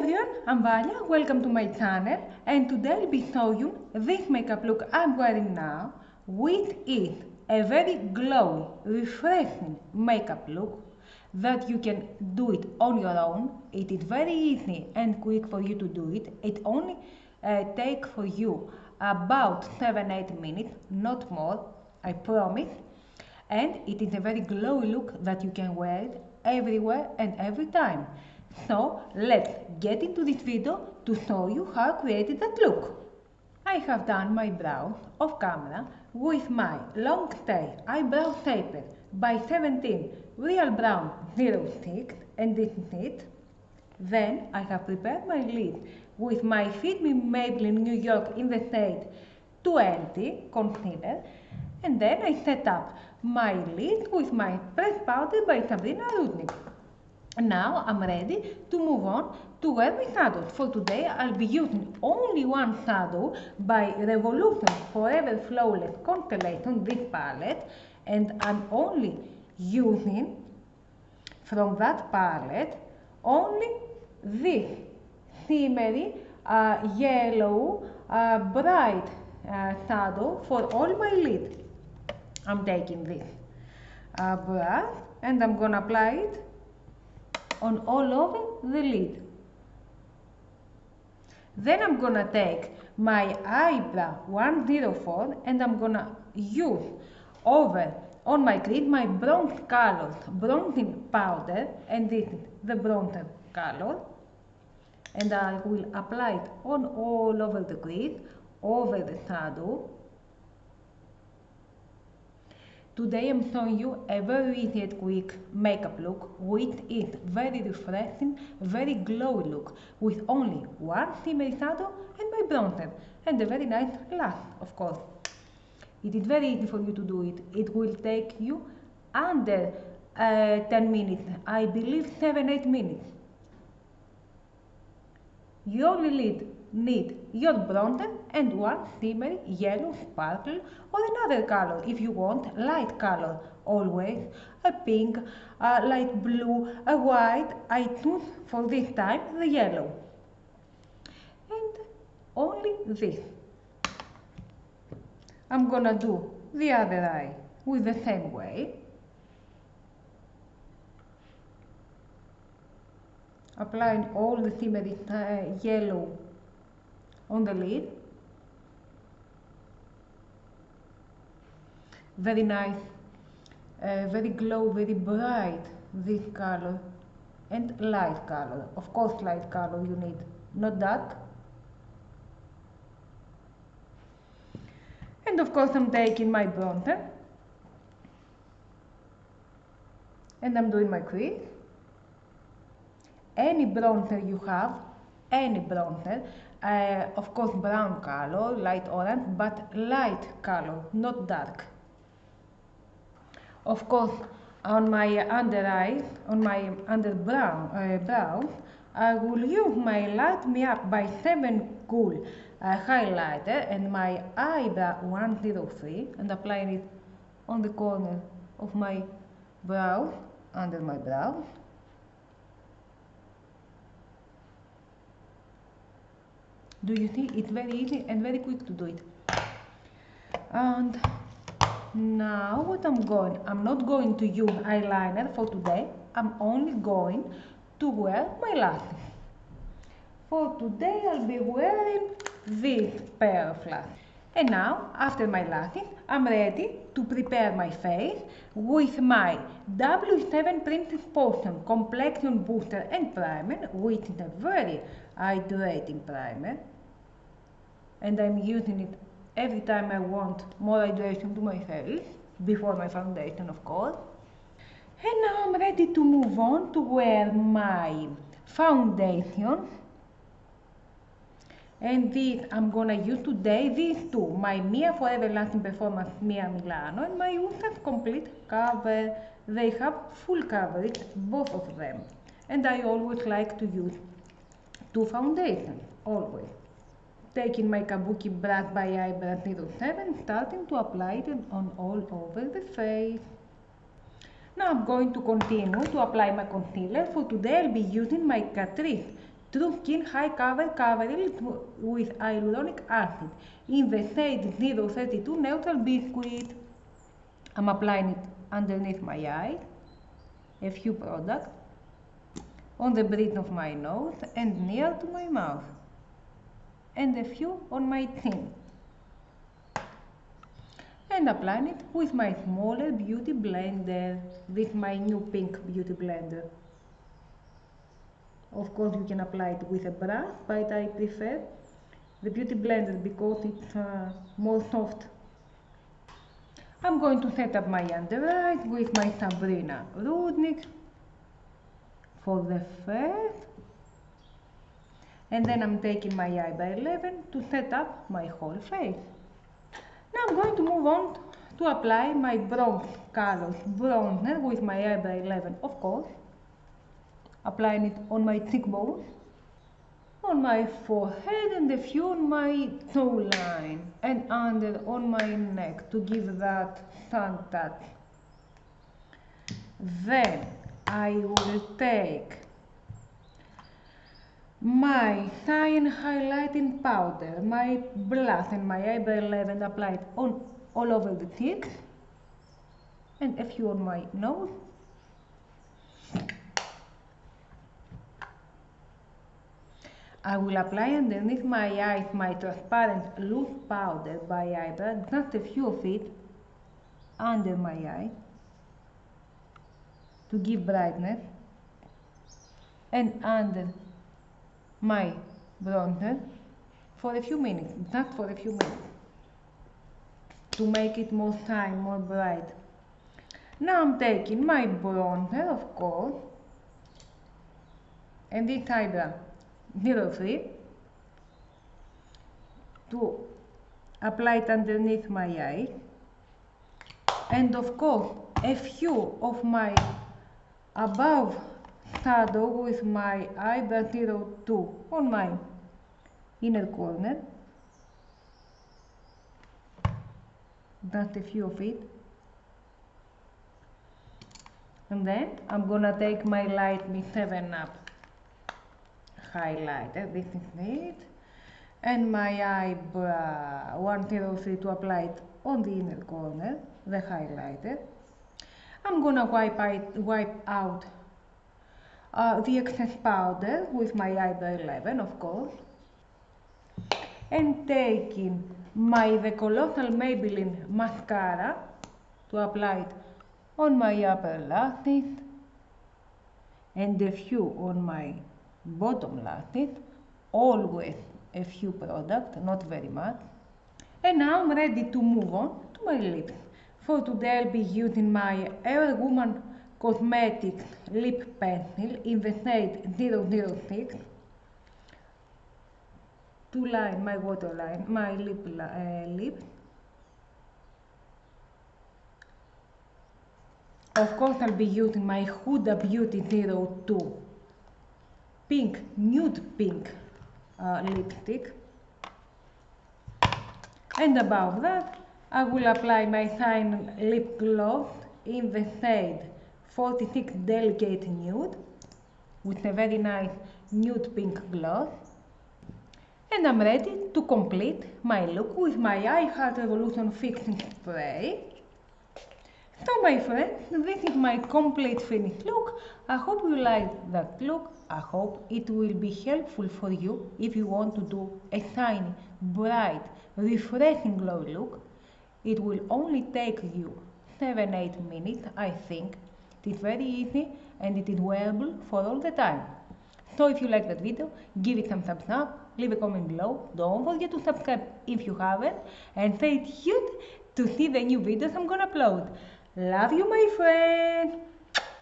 everyone, I'm Valya, welcome to my channel, and today I'll be showing you this makeup look I'm wearing now, which is a very glowy, refreshing makeup look that you can do it on your own. It is very easy and quick for you to do it. It only takes for you about 7-8 minutes, not more, I promise. And it is a very glowy look that you can wear it everywhere and every time. So let's get into this video to show you how I created that look. I have done my brows off camera with my long stay eyebrow shaper by 17 Real Brown 06 and this is it. Then I have prepared my lid with my Fit Me Maybelline New York in the shade 20 concealer, and then I set up my lid with my pressed powder by Sabrina Rudnick. Now I'm ready to move on to wear my shadows. For today I'll be using only one shadow by Revolution Forever Flawless Constellation, this palette, and I'm only using from that palette only this shimmery yellow bright shadow for all my lid. I'm taking this brush and I'm gonna apply it on all over the lid. Then I'm gonna take my eyebrow 104 and I'm gonna use over on my lid my bronze color bronzing powder, and this is the bronzer color, and I will apply it on all over the lid, over the shadow. Today I'm showing you a very easy and quick makeup look, which is very refreshing, very glowy look, with only one shimmery shadow and my bronzer, and a very nice lash, of course. It is very easy for you to do it. It will take you under 10 minutes, I believe 7-8 minutes. You only need your bronzer and one shimmery yellow sparkle or another color if you want, light color always, a pink, a light blue, a white. I choose for this time the yellow, and only this. I'm gonna do the other eye with the same way. Applying all the shimmery yellow on the lid. Very nice, very glow, very bright, this color, and light color. Of course light color you need, not dark. And of course I'm taking my bronzer and I'm doing my crease. Any bronzer you have, any bronzer, of course brown color, light orange, but light color, not dark. Of course on my under eyes, on my under brows, I will use my Light Me Up by 7 Cool highlighter and my eyebrow 103 and applying it on the corner of my brows, under my brows. Do you see? It's very easy and very quick to do it. And now what I'm not going to use eyeliner for today. I'm only going to wear my lashes. For today I'll be wearing this pair of lashes. And now, after my lashes, I'm ready to prepare my face with my W7 Princess Potion Complexion Booster and Primer, which is a very hydrating primer. And I'm using it every time I want more hydration to my face, before my foundation of course. And now I'm ready to move on to wear my foundation. And this I'm gonna use today, these two, my Mia Forever Lasting Performance Mia Milano and my Ultra's Complete Cover. They have full coverage, both of them. And I always like to use two foundations, always. Taking my Kabuki brush by Eyebrush 07, starting to apply it on all over the face. Now I'm going to continue to apply my concealer. For today I'll be using my Catrice True Skin High Coverage with Hyaluronic Acid in the shade 032 Neutral Biscuit. I'm applying it underneath my eye, a few products, on the bridge of my nose and near to my mouth, and a few on my chin. And applying it with my smaller beauty blender, with my new pink beauty blender. Of course you can apply it with a brush, but I prefer the beauty blender because it's more soft. I'm going to set up my under eyes with my Sabrina Rudnick for the first, and then I'm taking my eye by 11 to set up my whole face. Now I'm going to move on to apply my bronze color bronzer with my eye by 11, of course, applying it on my cheekbones, on my forehead, and a few on my jawline and under on my neck to give that sun touch. Then I will take my shine highlighting powder, my blush and my eye by 11, apply it on all over the cheeks and a few on my nose. I will apply underneath my eyes my transparent loose powder by eyebrow, just a few of it under my eye to give brightness, and under my bronzer for a few minutes, just for a few minutes, to make it more shine, more bright. Now I'm taking my bronzer, of course, and this eyebrow 03 to apply it underneath my eye, and of course a few of my above shadow with my eyebrow 02 on my inner corner, just a few of it. And then I'm gonna take my Light Me 7up highlighter, this is it, and my eyebrow 103 to apply it on the inner corner, the highlighter. I'm gonna wipe out the excess powder with my eyebrow 11, of course, and taking the colossal Maybelline mascara to apply it on my upper lashes and a few on my bottom lashes, always a few products, not very much. And now I'm ready to move on to my lips. For today I'll be using my GRWM Cosmetics lip pencil in the shade 006 to line my waterline, my lips. Of course I'll be using my Huda Beauty 02 pink, nude pink lipstick, and above that I will apply my shine lip gloss in the shade 46 Delicate Nude with a very nice nude pink gloss, and I'm ready to complete my look with my I Heart Revolution fixing spray. So my friends, this is my complete finished look. I hope you like that look. I hope it will be helpful for you if you want to do a shiny, bright, refreshing glow look. It will only take you 7-8 minutes, I think. It is very easy and it is wearable for all the time. So if you like that video, give it some thumbs up, leave a comment below, don't forget to subscribe if you haven't, and stay tuned to see the new videos I'm gonna upload. Love you, my friends!